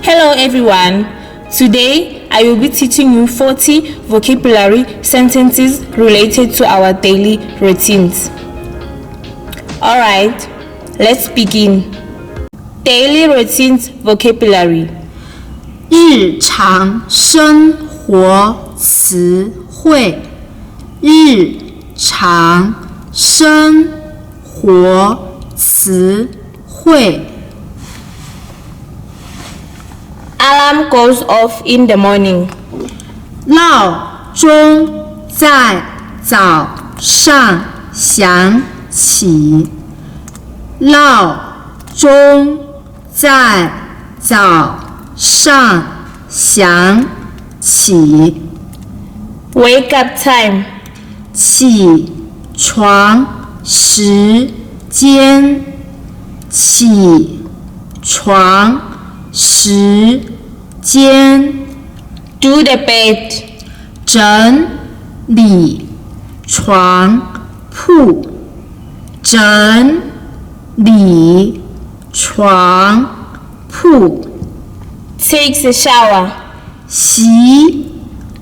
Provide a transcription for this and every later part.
Hello everyone. Today I will be teaching you 40 vocabulary sentences related to our daily routines. Alright, let's begin. Daily routines vocabulary. 日常生活词汇，日常生活词汇。Alarm goes off in the morning. 闹钟在早上响起。闹钟在早上响起。Wake up time. 起床时间。起床时间。Do the bed. 整理床铺。整理床铺。Takes a shower. 洗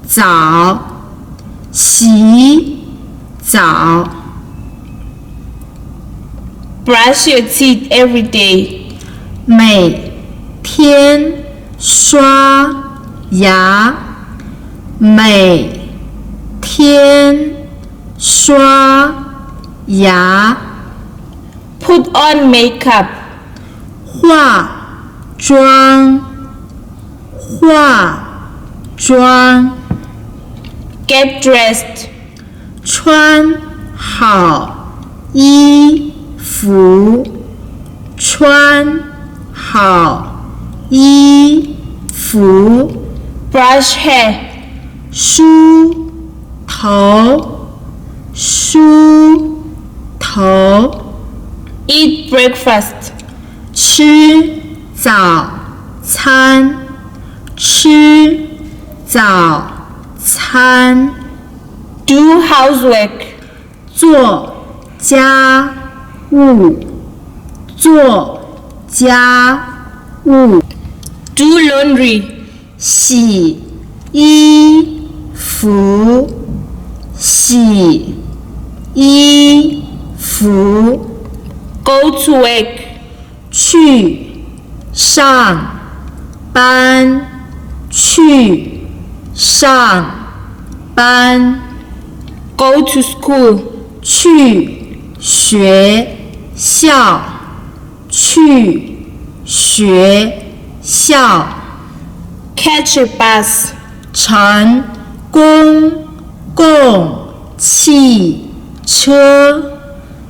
澡。洗澡。Brush your teeth every day. 每天刷牙。每天刷牙。Put on makeup. 化妆。化妆。Get dressed. 穿好衣服。穿好衣服。Brush hair. 梳头。梳头。Eat breakfast. 吃早餐。吃早餐。Do housework. 做家务。做家务。Do laundry. 洗衣服。洗衣服。Go to work. 去上班。去上班。Go to school. 去学校。去学校。Catch a bus. 乘公共汽车。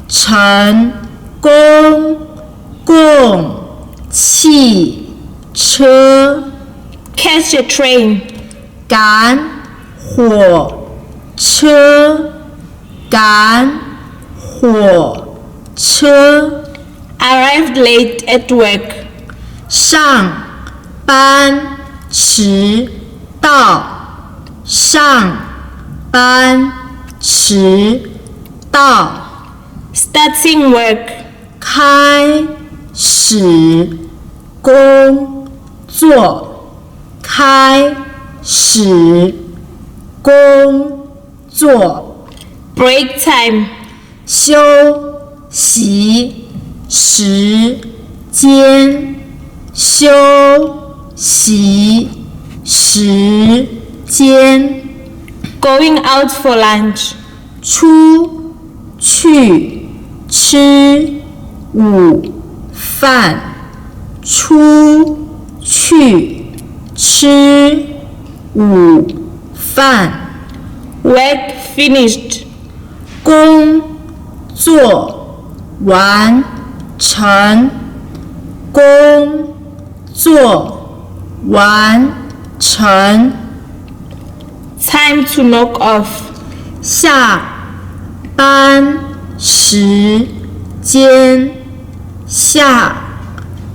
乘公共汽车。Catch a train. 赶火车。赶火车。Arrived late at work. 上班迟到。上班迟到。Starting work. 开始工作。开始工作。Break time. 休息时间。休息时间。Going out for lunch. 出去吃午饭。出去吃午饭。Work finished. 工作完成。工作完成。Time to knock off. 下班时间。下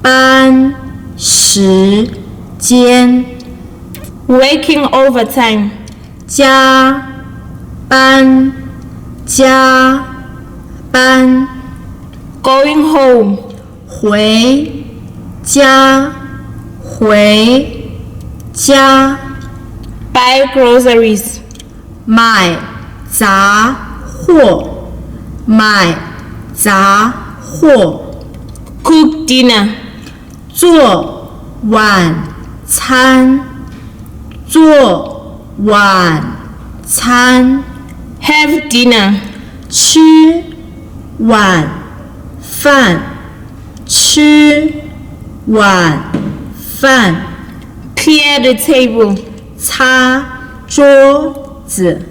班时间。Working overtime. 加班。加班。Going home. 回家。回家， buy groceries, 买杂货，买杂货， cook dinner, 做晚餐，做晚餐， have dinner, 吃晚饭，吃晚饭， clear the table, 擦桌子，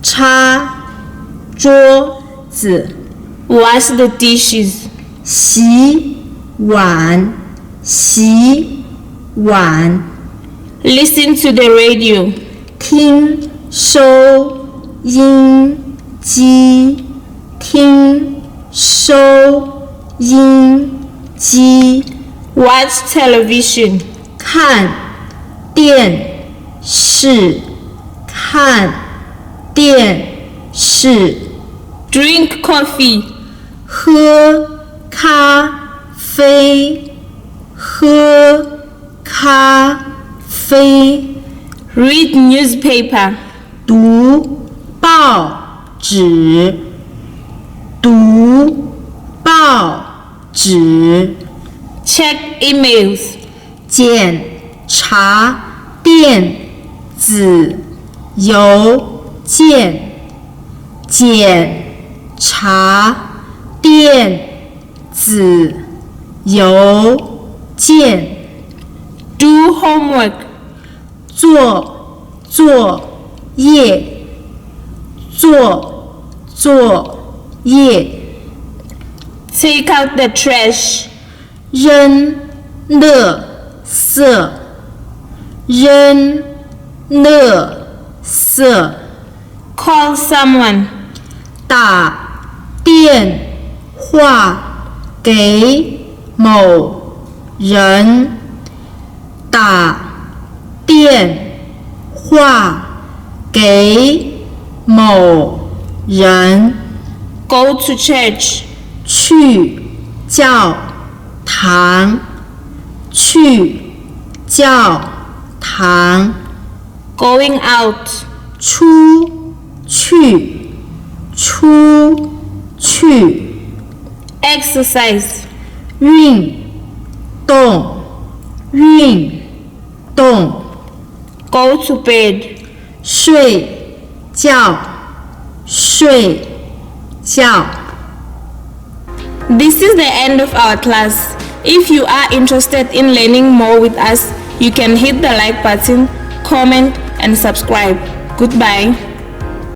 擦桌子， wash the dishes, 洗碗，洗碗， listen to the radio, 听收音机，听收音机， watch television, 看电视，看电视， drink coffee, 喝咖啡，喝咖啡， read newspaper, 读报纸，读报纸， check emails, 检查电子邮件，检查电子邮件， do homework, 做作业，做作业， take out the trash, 扔垃圾，扔垃圾， call someone, 打电话给某人，打电话给某人， go to church, 去教堂，去教堂， going out, 出去，出去， exercise, 运动，运动， go to bed. 睡觉，睡觉。 This is the end of our class. If you are interested in learning more with us, you can hit the like button, comment, and subscribe. Goodbye.